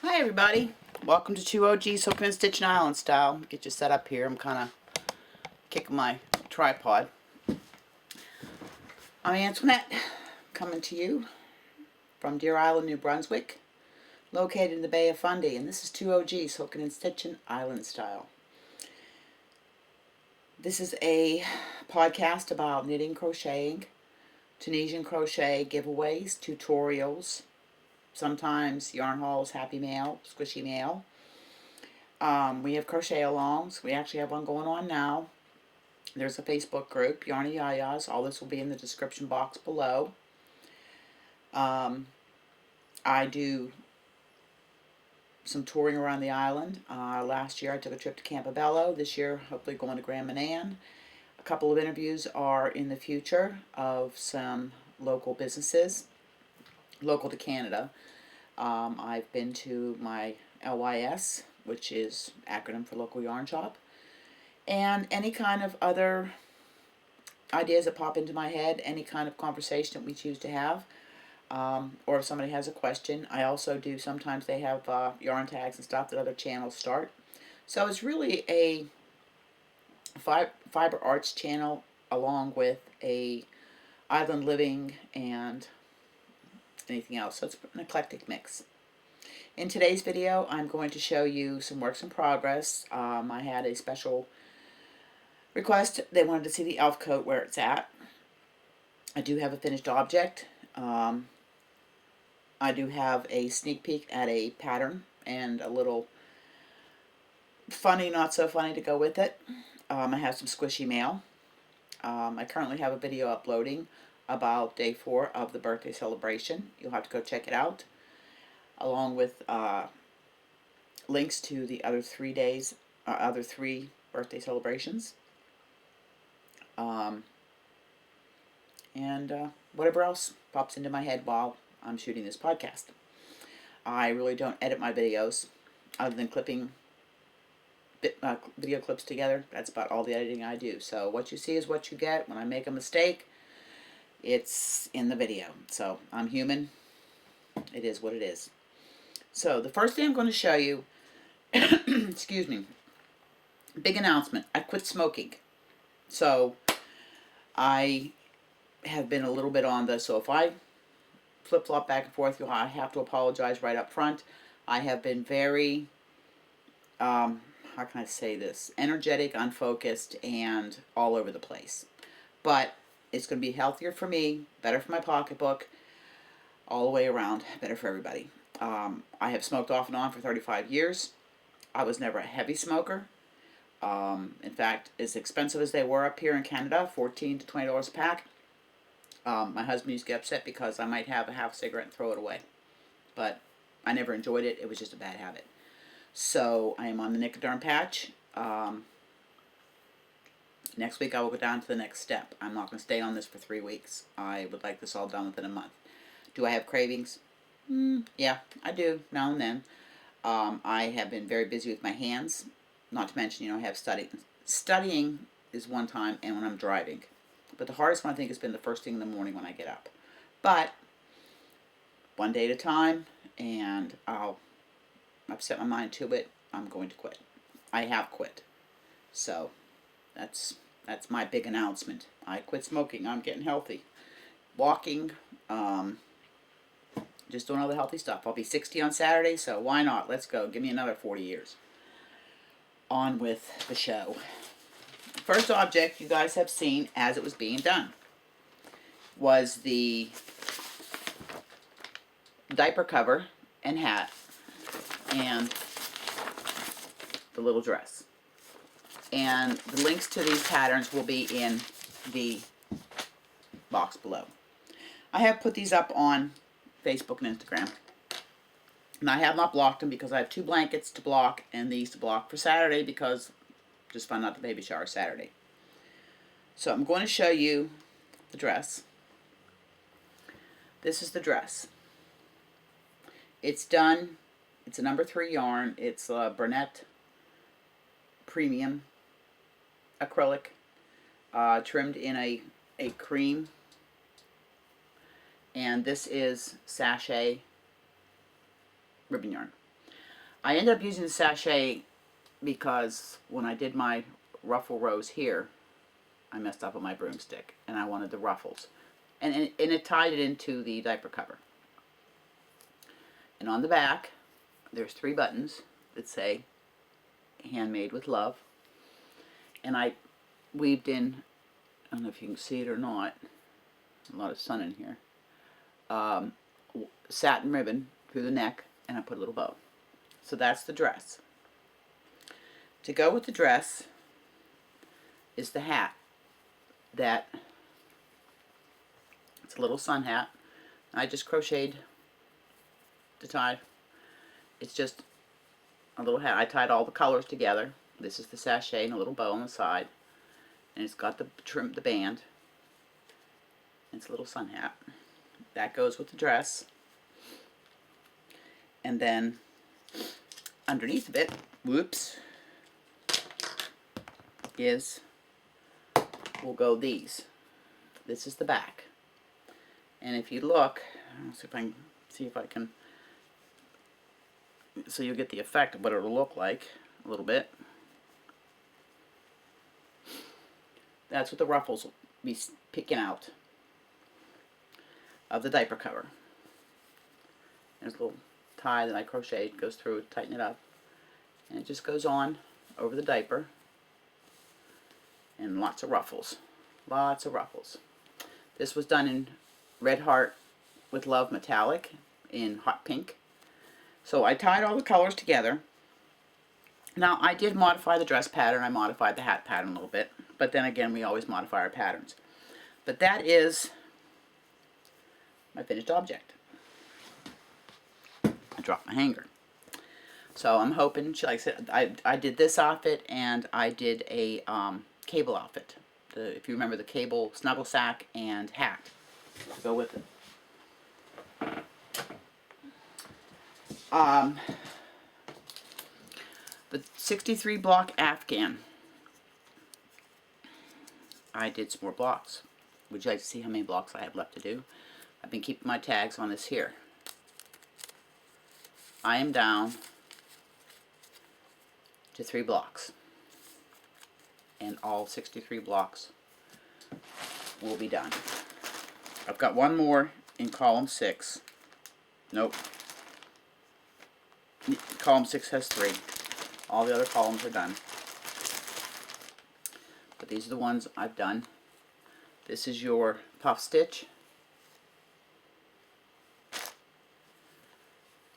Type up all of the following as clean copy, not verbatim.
Hi everybody, welcome to 2OG's Hooking and Stitching Island Style. Get you set up here. I'm kind of kicking my tripod. I'm Antoinette, coming to you from Deer Island, New Brunswick, located in the Bay of Fundy, and this is 2OG's Hooking and Stitching Island Style. This is a podcast about knitting, crocheting, Tunisian crochet giveaways, tutorials, sometimes yarn hauls, happy mail, squishy mail. We have crochet alongs. We actually have one going on now. There's a Facebook group, Yarny Yayas. All this will be in the description box below. I do some touring around the island. Last year I took a trip to Campobello. This year, hopefully going to Grand Manan. A couple of interviews are in the future of some local businesses, local to Canada. I've been to my LYS, which is acronym for Local Yarn Shop, and any kind of other ideas that pop into my head, any kind of conversation that we choose to have, or if somebody has a question. I also do, sometimes they have yarn tags and stuff that other channels start. So it's really a fiber arts channel along with a island living and anything else. So it's an eclectic mix. In today's video, I'm going to show you some works in progress. I had a special request. They wanted to see the elf coat where it's at. I do have a finished object. I do have a sneak peek at a pattern and a little funny, not so funny to go with it. I have some squishy mail. I currently have a video uploading about day 4 of the birthday celebration. You'll have to go check it out, along with links to the other 3 days, other 3 birthday celebrations, and whatever else pops into my head while I'm shooting this podcast. I really don't edit my videos, other than clipping video clips together. That's about all the editing I do. So what you see is what you get. When I make a mistake, it's in the video. So I'm human. It is what it is. So the first thing I'm going to show you, excuse me, big announcement. I quit smoking. So I have been a little bit on this. So if I flip-flop back and forth, I have to apologize right up front. I have been very, how can I say this, energetic, unfocused, and all over the place. But it's going to be healthier for me, better for my pocketbook, all the way around, better for everybody. I have smoked off and on for 35 years. I was never a heavy smoker. In fact, as expensive as they were up here in Canada, $14 to $20 a pack, my husband used to get upset because I might have a half cigarette and throw it away. But I never enjoyed it. It was just a bad habit. So I am on the Nicodern patch. Next week I will go down to the next step. I'm not going to stay on this for 3 weeks. I would like this all done within a month. Do I have cravings? Yeah, I do, now and then. I have been very busy with my hands. Not to mention, I have studying. Studying is one time, and when I'm driving. But the hardest one, I think, has been the first thing in the morning when I get up. But one day at a time, and I've set my mind to it. I'm going to quit. I have quit. So that's my big announcement. I quit smoking. I'm getting healthy. Walking, just doing all the healthy stuff. I'll be 60 on Saturday, so why not? Let's go. Give me another 40 years. On with the show. First object you guys have seen as it was being done was the diaper cover and hat and the little dress. And the links to these patterns will be in the box below. I have put these up on Facebook and Instagram. And I have not blocked them because I have 2 blankets to block and these to block for Saturday because just found out the baby shower Saturday. So I'm going to show you the dress. This is the dress. It's done. It's a number 3 yarn. It's a Burnett Premium acrylic, trimmed in a cream. And this is sachet ribbon yarn. I ended up using the sachet because when I did my ruffle rows here, I messed up on my broomstick and I wanted the ruffles. And it tied it into the diaper cover. And on the back, there's 3 buttons that say handmade with love. And I weaved in, I don't know if you can see it or not, a lot of sun in here, satin ribbon through the neck, and I put a little bow. So that's the dress. To go with the dress is the hat. That, it's a little sun hat. I just crocheted to tie. It's just a little hat. I tied all the colors together. This is the sachet and a little bow on the side. And it's got the band. It's a little sun hat. That goes with the dress. And then underneath of it, whoops, will go these. This is the back. And if you look, let's see if I can, so you'll get the effect of what it'll look like a little bit. That's what the ruffles will be picking out of the diaper cover. There's a little tie that I crocheted, goes through, tighten it up, and it just goes on over the diaper. And lots of ruffles. Lots of ruffles. This was done in Red Heart with Love Metallic in hot pink. So I tied all the colors together. Now I did modify the dress pattern. I modified the hat pattern a little bit. But then again, we always modify our patterns. But that is my finished object. I dropped my hanger. So I'm hoping, like I said, I did this outfit and I did a cable outfit. If you remember, the cable snuggle sack and hat to go with it. The 63 block Afghan. I did some more blocks. Would you like to see how many blocks I have left to do? I've been keeping my tags on this here. I am down to 3 blocks. And all 63 blocks will be done. I've got one more in column 6. Nope. Column 6 has 3. All the other columns are done. But these are the ones I've done. This is your puff stitch.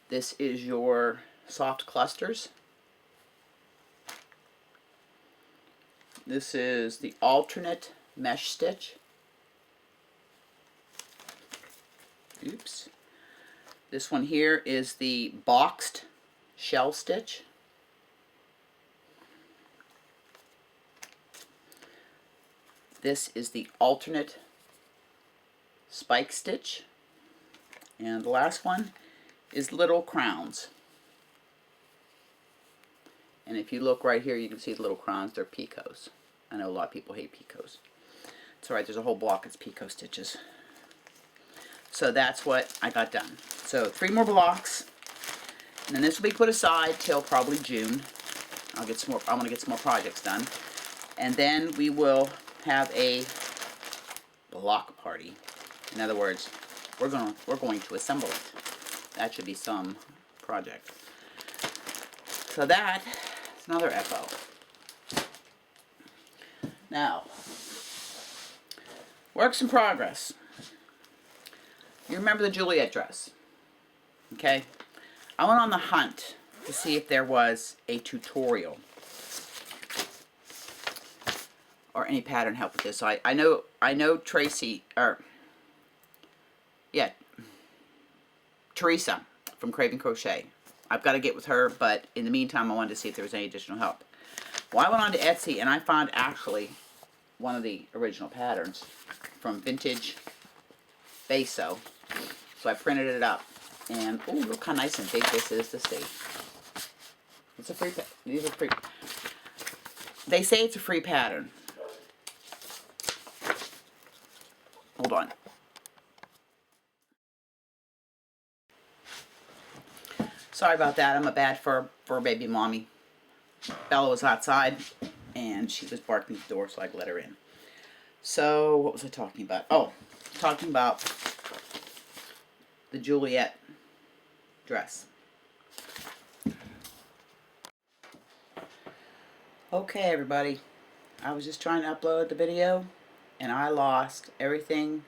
This is your soft clusters. This is the alternate mesh stitch. Oops. This one here is the boxed shell stitch. This is the alternate spike stitch. And the last one is little crowns. And if you look right here, you can see the little crowns. They're picots. I know a lot of people hate picots. It's alright, there's a whole block of picot stitches. So that's what I got done. So 3 more blocks. And then this will be put aside till probably June. I want to get some more projects done. And then we will have a block party. In other words, we're going to assemble it. That should be some project. So that is another FO. Now, works in progress. You remember the Juliet dress? Okay? I went on the hunt to see if there was a tutorial or any pattern help with this. So I know Tracy, or yeah, Teresa from Craven Crochet. I've got to get with her, but in the meantime I wanted to see if there was any additional help. Well, I went on to Etsy and I found actually one of the original patterns from Vintage Beso. So I printed it up. And, oh, look how nice and big this is to see. It's a free, these are free. They say it's a free pattern. Hold on. Sorry about that. I'm a bad fur baby mommy. Bella was outside and she was barking at the door so I could let her in. So, what was I talking about? Oh, talking about the Juliet dress. Okay, everybody. I was just trying to upload the video and I lost everything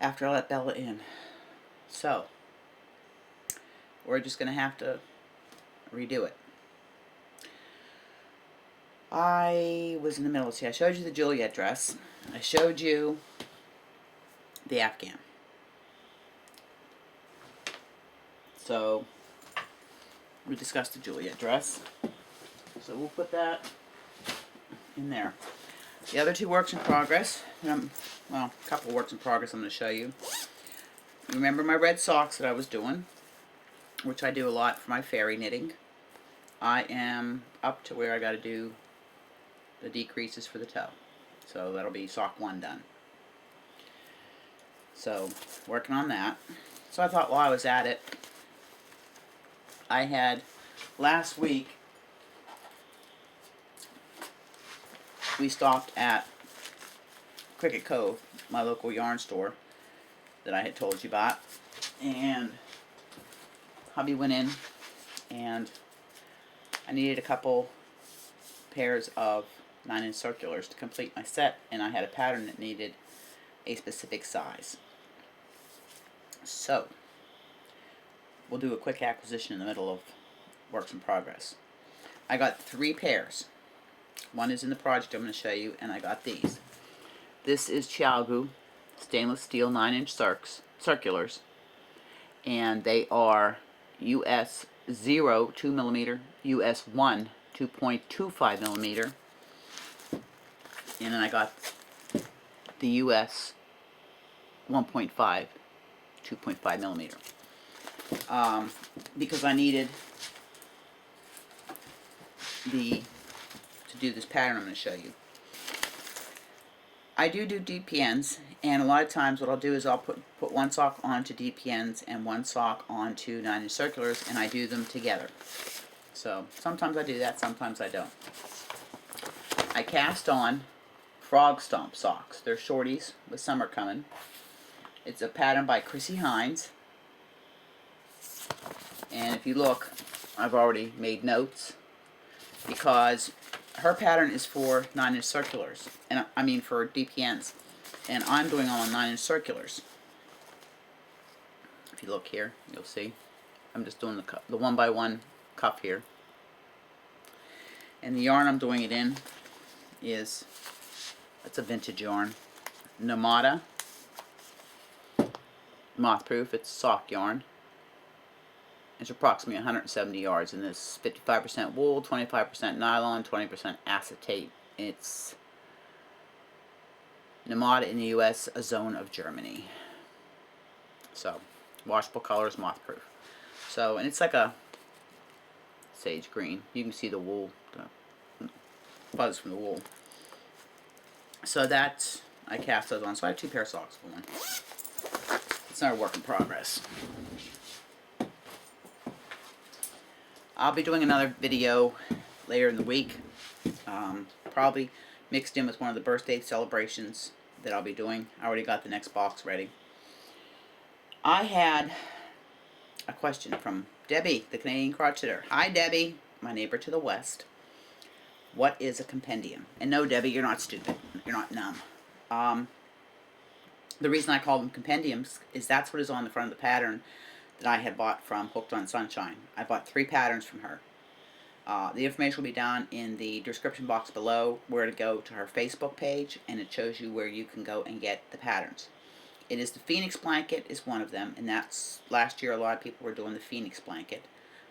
after I let Bella in. So, we're just going to have to redo it. I was in the middle. See, I showed you the Juliet dress. I showed you the Afghan. So, we discussed the Juliet dress. So we'll put that in there. The other two works in progress, well, a couple of works in progress I'm going to show you. Remember my red socks that I was doing, which I do a lot for my fairy knitting. I am up to where I got to do the decreases for the toe. So that'll be sock 1 done. So, working on that. So I thought while I was at it, I had last week, we stopped at Cricket Cove, my local yarn store that I had told you about, and hubby went in and I needed a couple pairs of 9-inch circulars to complete my set, and I had a pattern that needed a specific size. So we'll do a quick acquisition in the middle of works in progress. I got 3 pairs. One is in the project I'm going to show you, and I got these. This is Chiaogu stainless steel 9-inch circulars, and they are US 0 2mm, US 1 2.25 millimeter, and then I got the US 1.5 2.5 millimeter, because I needed to do this pattern I'm going to show you. I do DPNs, and a lot of times what I'll do is I'll put one sock onto DPNs and one sock onto 9-inch circulars, and I do them together. So sometimes I do that, sometimes I don't. I cast on Frog Stomp socks. They're shorties, but summer coming. It's a pattern by Chrissy Hines, and if you look, I've already made notes because her pattern is for 9-inch circulars, and I mean for DPNs, and I'm doing all on 9-inch circulars. If you look here, you'll see I'm just doing the 1x1 cuff here, and the yarn I'm doing it in is, it's a vintage yarn, Namada moth proof. It's sock yarn. It's approximately 170 yards in this. 55% wool, 25% nylon, 20% acetate. It's Namada in the US, a zone of Germany. So, washable colors, moth proof. So, and it's like a sage green. You can see the wool, the fuzz from the wool. So that's, I cast those on. So I have 2 pair of socks for one. It's not a work in progress. I'll be doing another video later in the week, probably mixed in with one of the birthday celebrations that I'll be doing. I already got the next box ready. I had a question from Debbie, the Canadian Crocheter. Hi Debbie, my neighbor to the west. What is a compendium? And no Debbie, you're not stupid. You're not numb. The reason I call them compendiums is that's what is on the front of the pattern that I had bought from Hooked on Sunshine. I bought 3 patterns from her. The information will be down in the description box below, where to go to her Facebook page, and it shows you where you can go and get the patterns. It is the Phoenix blanket is one of them, and that's, last year a lot of people were doing the Phoenix blanket.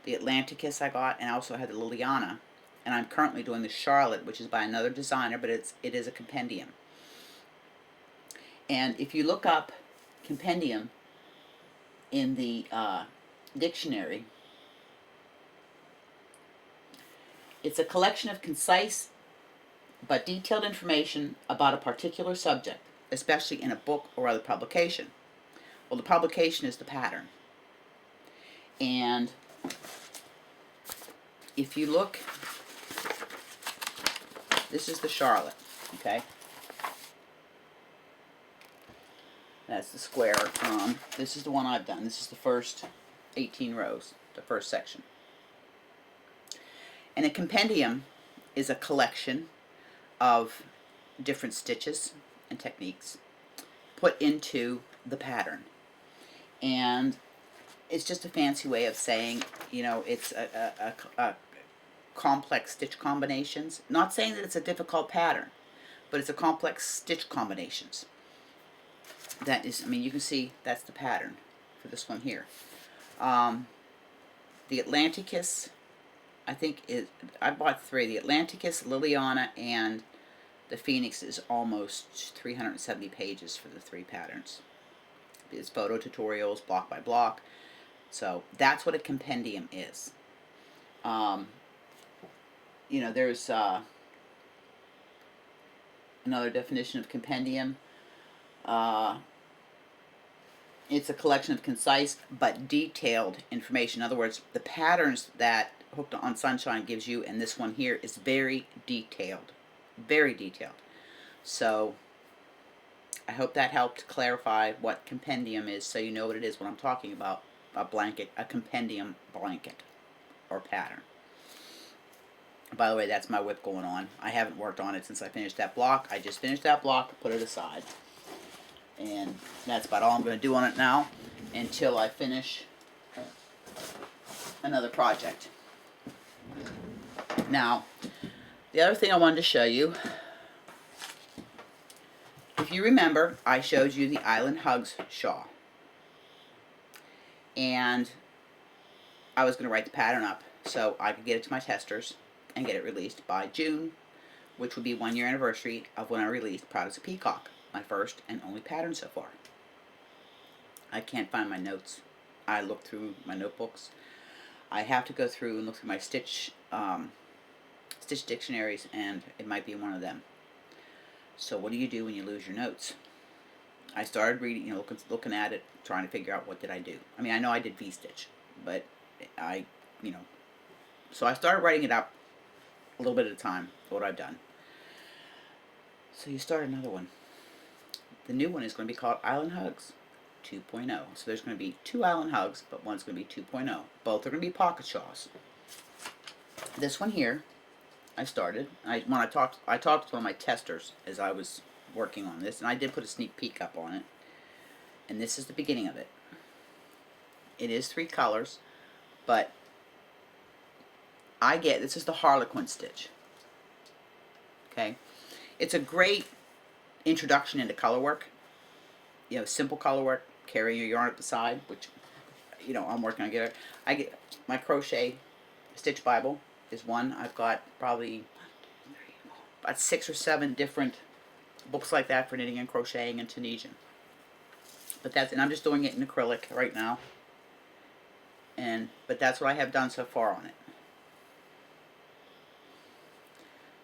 The Atlanticus I got, and I also had the Liliana, and I'm currently doing the Charlotte, which is by another designer, but it is a compendium. And if you look up compendium in the dictionary, it's a collection of concise but detailed information about a particular subject, especially in a book or other publication. Well, the publication is the pattern. And if you look, this is the Charlotte, okay? That's the square. This is the one I've done. This is the first 18 rows, the first section. And a compendium is a collection of different stitches and techniques put into the pattern. And it's just a fancy way of saying, you know, it's a complex stitch combinations. Not saying that it's a difficult pattern, but it's a complex stitch combinations. That is, I mean, you can see that's the pattern for this one here. The Atlanticus, I think I bought 3. The Atlanticus, Liliana, and the Phoenix is almost 370 pages for the 3 patterns. It's photo tutorials, block by block. So that's what a compendium is. You know, there's another definition of compendium. It's a collection of concise but detailed information. In other words, the patterns that Hooked on Sunshine gives you, and this one here, is very detailed. Very detailed. So I hope that helped clarify what compendium is, so you know what it is when I'm talking about a blanket, a compendium blanket or pattern. By the way, that's my whip going on. I haven't worked on it since I finished that block. I just finished that block, put it aside. And that's about all I'm going to do on it now until I finish another project. Now, the other thing I wanted to show you, if you remember, I showed you the Island Hugs shawl. And I was going to write the pattern up so I could get it to my testers and get it released by June, which would be 1 year anniversary of when I released Proud as a Peacock, my first and only pattern so far. I can't find my notes. I looked through my notebooks. I have to go through and look through my stitch dictionaries, and it might be in one of them. So what do you do when you lose your notes? I started reading, you know, looking at it, trying to figure out what did I do. I mean, I know I did V-stitch, but you know, so I started writing it up a little bit at a time, what I've done. So you start another one. The new one is going to be called Island Hugs 2.0. So there's going to be 2 Island Hugs, but one's going to be 2.0. Both are going to be pocket shawls. This one here, I started. When I talked to one of my testers as I was working on this, and I did put a sneak peek up on it. And this is the beginning of it. It is 3 colors, but this is the Harlequin stitch. Okay, it's a great introduction into color work. You know, simple color work, carrying your yarn at the side, which, you know, I'm working on I get my crochet stitch Bible is one. I've got probably about 6 or 7 different books like that for knitting and crocheting and Tunisian. But and I'm just doing it in acrylic right now. But that's what I have done so far on it.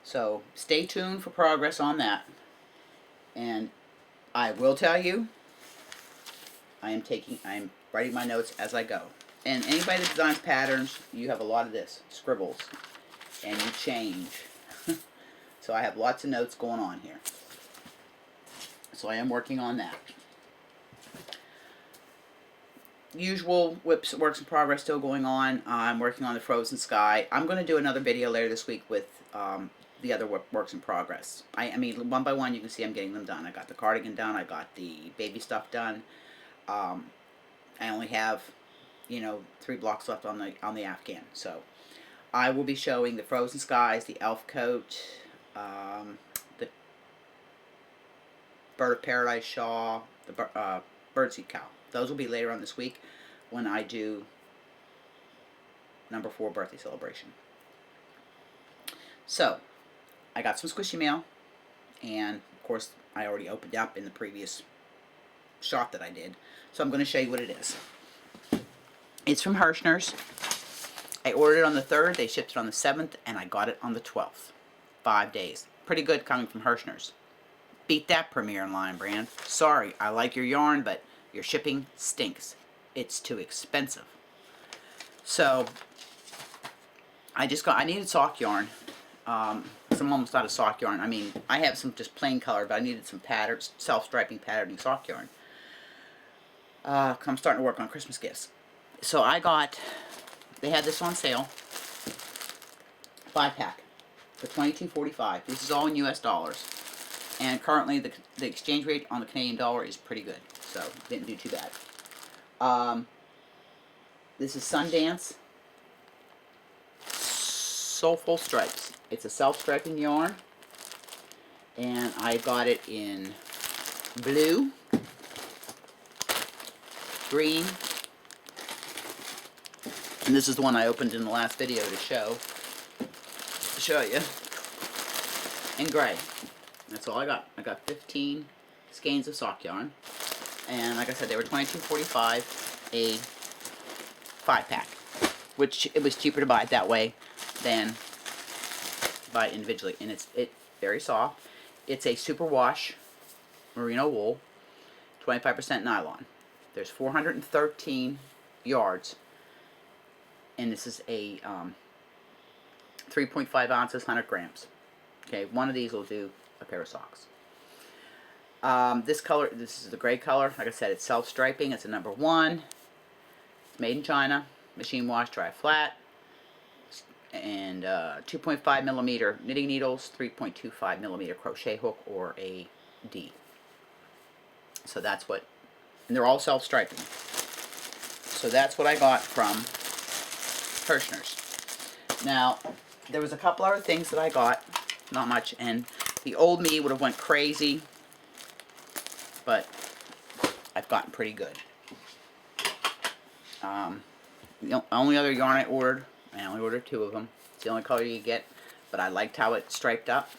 So stay tuned for progress on that. And I will tell you, I'm writing my notes as I go. And anybody that designs patterns, you have a lot of this, scribbles, and you change. So I have lots of notes going on here. So I am working on that. Usual works in progress still going on. I'm working on the Frozen Sky. I'm going to do another video later this week with the other works in progress. I mean, one by one, you can see I'm getting them done. I got the cardigan done. I got the baby stuff done. I only have, you know, 3 blocks left on the Afghan. So I will be showing the Frozen Skies, the elf coat, the Bird of Paradise shawl, the birdseed cow. Those will be later on this week when I do number 4 birthday celebration. So I got some squishy mail, and of course I already opened up in the previous shot that I did. So I'm going to show you what it is. It's from Hirschner's. I ordered it on the 3rd, they shipped it on the 7th, and I got it on the 12th. 5 days. Pretty good coming from Hirschner's. Beat that Premier Line brand. Sorry, I like your yarn, but your shipping stinks. It's too expensive. So I needed sock yarn. I'm almost out of sock yarn. I mean, I have some just plain color, but I needed some patterns, self-striping patterning sock yarn. I'm starting to work on Christmas gifts. So they had this on sale, 5-pack for $22.45. This is all in US dollars. And currently the exchange rate on the Canadian dollar is pretty good. So didn't do too bad. This is Sundance Soulful Stripes. It's a self-striping yarn. And I got it in blue, green, and this is the one I opened in the last video to show you, and gray. That's all I got. I got 15 skeins of sock yarn, and like I said, they were $22.45 a 5-pack, which it was cheaper to buy it that way than buy it individually. And it's very soft. It's a superwash merino wool, 25% nylon. There's 413 yards, and this is a 3.5 ounces, 100 grams. Okay, one of these will do a pair of socks. This is the gray color. Like I said, it's self-striping. It's a number 1. It's made in China. Machine wash, dry flat. And 2.5 millimeter knitting needles, 3.25 millimeter crochet hook, or a D. So that's what, and they're all self-striping. So that's what I got from Kirshner's. Now, there was a couple other things that I got, not much, and the old me would have went crazy, but I've gotten pretty good. The only other yarn I only ordered 2 of them. It's the only color you get, but I liked how it's striped up.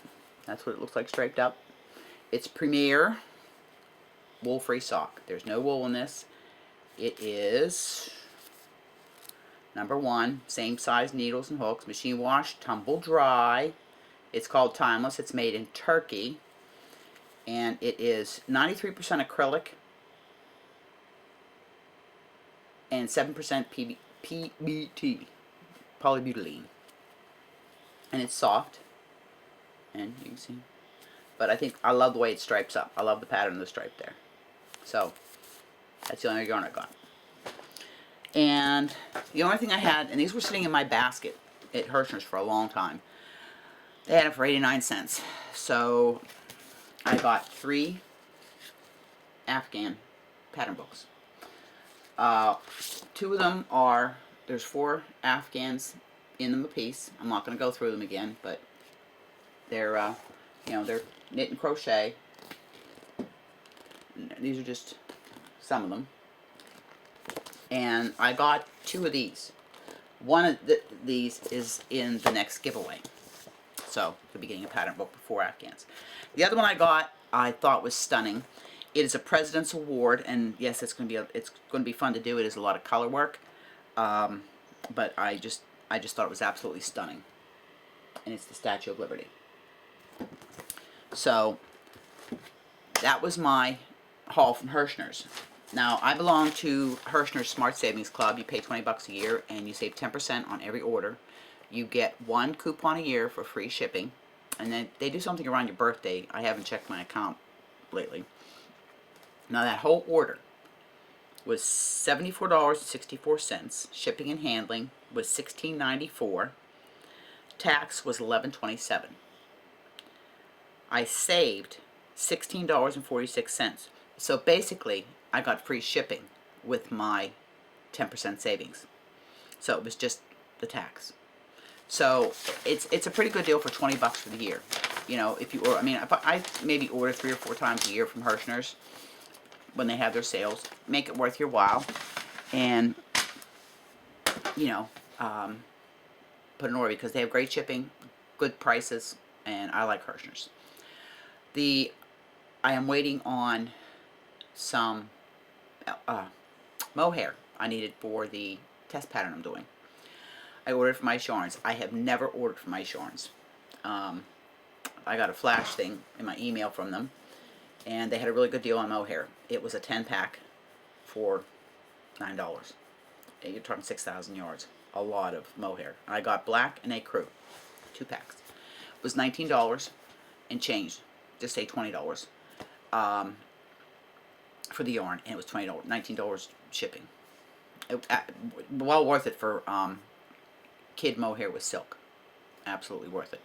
That's what it looks like striped up. It's Premier wool-free sock. There's no wool in this. It is number 1, same size needles and hooks, machine wash, tumble dry. It's called Timeless. It's made in Turkey, and it is 93% acrylic and 7% PBT, polybutylene, and it's soft, and you can see. But I love the way it stripes up. I love the pattern of the stripe there. So that's the only yarn I got. And the only thing I had, and these were sitting in my basket at Kirshner's for a long time. They had it for 89 cents. So I got 3 Afghan pattern books. 2 of them are, there's 4 Afghans in them a piece. I'm not going to go through them again, but they're, they're knit and crochet. These are just some of them. And I got 2 of these. One of these is in the next giveaway. So, you'll be getting a pattern book for Afghans. The other one I got, I thought was stunning. It is a President's Award, and yes, it's going to be fun to do. It is a lot of color work, but I just thought it was absolutely stunning. And it's the Statue of Liberty. So, that was my haul from Kirshner's. Now, I belong to Kirshner's Smart Savings Club. You pay 20 bucks a year, and you save 10% on every order. You get 1 coupon a year for free shipping, and then they do something around your birthday. I haven't checked my account lately. Now, that whole order was $74.64. Shipping and handling was $16.94. Tax was $11.27. I saved $16.46. So basically, I got free shipping with my 10% savings. So it was just the tax. So it's a pretty good deal for 20 bucks for the year. You know, if you, if I maybe order 3 or 4 times a year from Kirshner's when they have their sales, make it worth your while, and put an order, because they have great shipping, good prices, and I like Kirshner's. I am waiting on some mohair I needed for the test pattern I'm doing. I ordered from Ice Yarns. I have never ordered from Ice Yarns. I got a flash thing in my email from them, and they had a really good deal on mohair. It was a 10-pack for $9. You're talking 6,000 yards. a lot of mohair. I got black and ecru, 2 packs. It was $19 and change, just say $20 for the yarn, and it was $20, $19 shipping. Well worth it for kid mohair with silk. Absolutely worth it.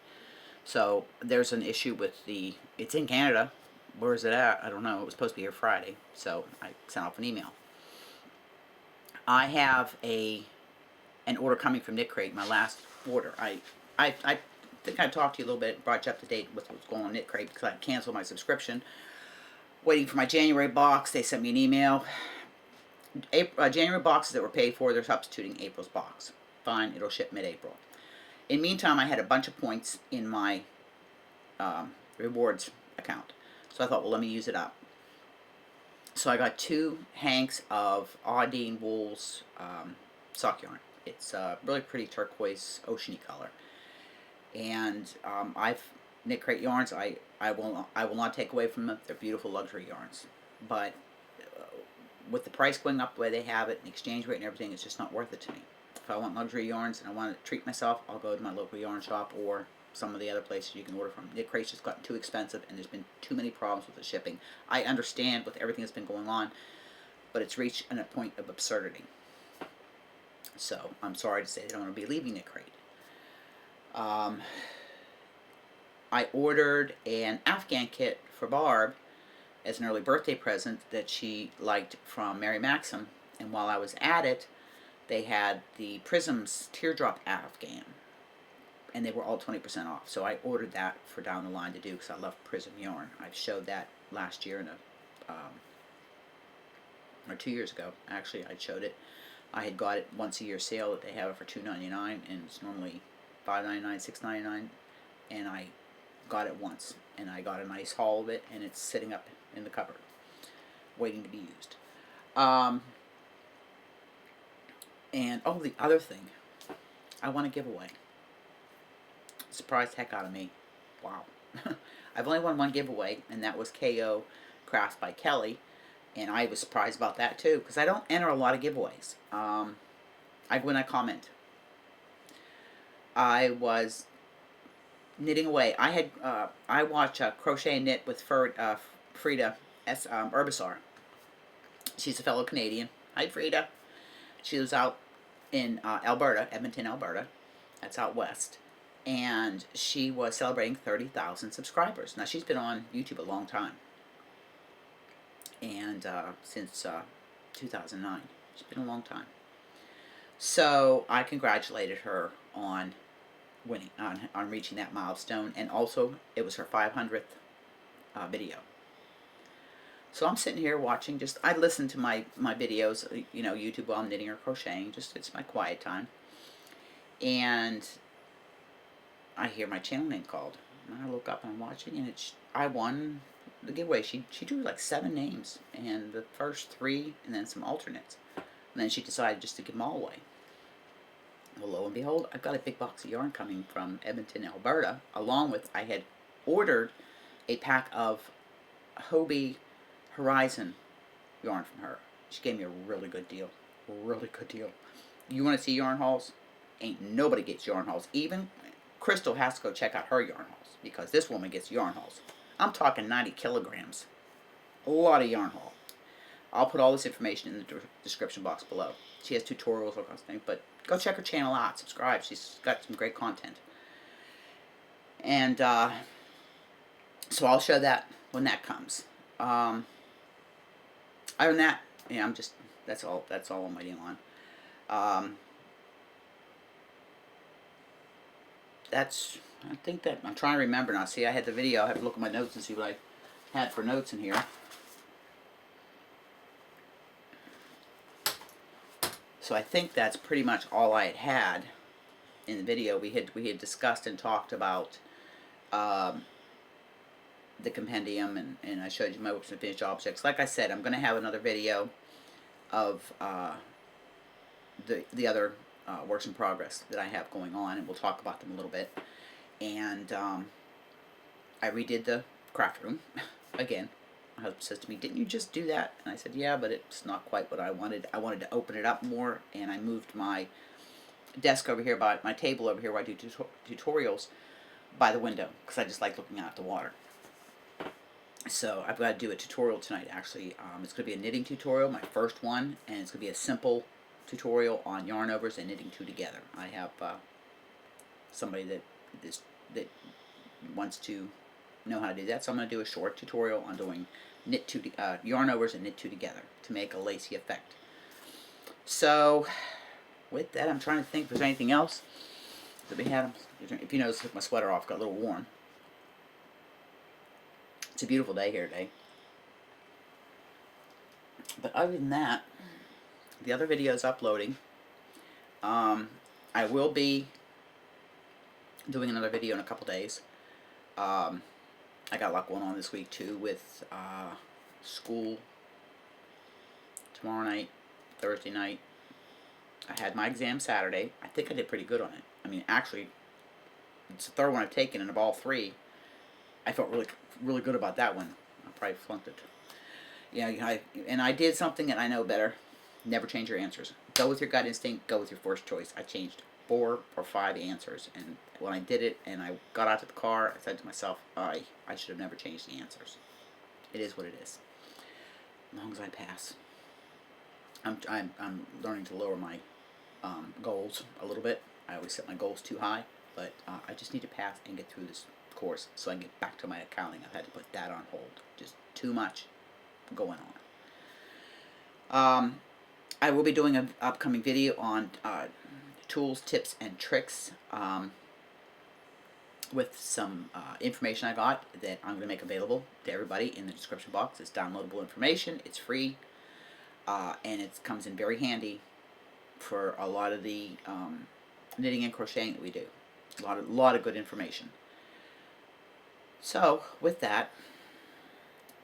So there's an issue with the, it's in Canada. Where is it at? I don't know. It was supposed to be here Friday, so I sent off an email. I have an order coming from Knit Crate, my last order. I think I talked to you a little bit, brought you up to date with what's going on Knit Crate because I canceled my subscription. Waiting for my January box. They sent me an email. January boxes that were paid for, they're substituting April's box. Fine, it'll ship mid-April. In the meantime, I had a bunch of points in my rewards account. So I thought, well, let me use it up. So I got 2 hanks of Audine Wool's sock yarn. It's a really pretty turquoise, oceany color. And Knit Crate yarns, I will not take away from them. They're beautiful luxury yarns. But with the price going up the way they have it, and the exchange rate and everything, it's just not worth it to me. If I want luxury yarns and I want to treat myself, I'll go to my local yarn shop or some of the other places you can order from. Knit Crate's just gotten too expensive, and there's been too many problems with the shipping. I understand with everything that's been going on, but it's reached a point of absurdity. So I'm sorry to say that I'm going to be leaving Knit Crate. I ordered an Afghan kit for Barb as an early birthday present that she liked from Mary Maxim, and while I was at it, they had the Prisms Teardrop Afghan, and they were all 20% off. So I ordered that for down the line to do because I love Prism yarn. I showed that last year in a, or 2 years ago, actually, I showed it. I had got it once a year sale that they have it for $2.99, and it's normally $5.99, $6.99, and I got it once, and I got a nice haul of it, and it's sitting up in the cupboard, waiting to be used. And, oh, the other thing, I want to give away. Surprised the heck out of me. Wow. I've only won one giveaway, and that was KO Crafts by Kelly, and I was surprised about that, too, because I don't enter a lot of giveaways. When I comment. I was knitting away. I watch Crochet and Knit with Feride Erbasar. She's a fellow Canadian. Hi, Frida. She lives out in Alberta, Edmonton, Alberta. That's out west. And she was celebrating 30,000 subscribers. Now, she's been on YouTube a long time. And since 2009. She's been a long time. So I congratulated her on winning, on reaching that milestone. And also, it was her 500th video. So I'm sitting here watching, I listen to my videos, YouTube while I'm knitting or crocheting. It's my quiet time. And I hear my channel name called. And I look up and I'm watching, and I won the giveaway. She drew like 7 names, and the first 3, and then some alternates. And then she decided just to give them all away. Well, lo and behold, I've got a big box of yarn coming from Edmonton, Alberta, along with, I had ordered a pack of Hobie Horizon yarn from her. She gave me a really good deal. Really good deal. You want to see yarn hauls? Ain't nobody gets yarn hauls. Even Crystal has to go check out her yarn hauls, because this woman gets yarn hauls. I'm talking 90 kilograms. A lot of yarn haul. I'll put all this information in the description box below. She has tutorials, all kinds of things, but go check her channel out. Subscribe. She's got some great content. And so I'll show that when that comes. Other than that, yeah, that's all I'm waiting on. I think that, I'm trying to remember now. See, I had the video. I have to look at my notes and see what I had for notes in here. So I think that's pretty much all I had in the video. We had discussed and talked about the compendium, and I showed you my works and finished objects. Like I said, I'm going to have another video of the other works in progress that I have going on, and we'll talk about them a little bit. And I redid the craft room again. My husband says to me, "Didn't you just do that?" And I said, "Yeah, but it's not quite what I wanted. I wanted to open it up more, and I moved my desk over here, by my table over here where I do tutorials, by the window, because I just like looking out at the water. So I've got to do a tutorial tonight, actually. It's going to be a knitting tutorial, my first one, and it's going to be a simple tutorial on yarn overs and knitting two together. I have somebody that wants to know how to do that, so I'm going to do a short tutorial on doing yarn overs and knit two together to make a lacy effect. So with that, I'm trying to think if there's anything else that we had. If you notice, I took my sweater off, got a little warm. It's a beautiful day here today. But other than that, the other video is uploading. I will be doing another video in a couple days. I got a lot going on this week too with school tomorrow night, Thursday night. I had my exam Saturday. I think I did pretty good on it. I mean, actually, it's the third one I've taken, and of all three, I felt really good about that one. I probably flunked it. Yeah, and I did something that I know better. Never change your answers. Go with your gut instinct. Go with your first choice. I changed 4 or 5 answers, and when I did it and I got out to the car, I said to myself, I should have never changed the answers. It is what it is. As long as I pass. I'm learning to lower my goals a little bit. I always set my goals too high, but I just need to pass and get through this course so I can get back to my accounting. I've had to put that on hold. Just too much going on. I will be doing an upcoming video on tools, tips, and tricks with some information I got that I'm going to make available to everybody in the description box. It's downloadable information. It's free, and it comes in very handy for a lot of the knitting and crocheting that we do. A lot of good information. So, with that,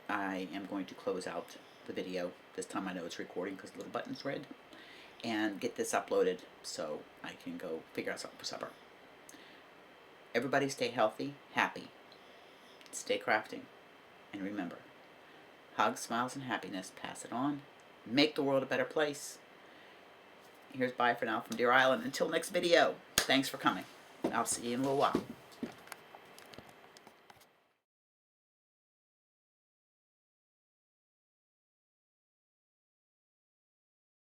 I am going to close out the video. This time I know it's recording because the little button's red. And get this uploaded so I can go figure out something for supper. Everybody stay healthy, happy. Stay crafting. And remember, hugs, smiles, and happiness. Pass it on. Make the world a better place. Here's bye for now from Deer Island. Until next video, thanks for coming. I'll see you in a little while.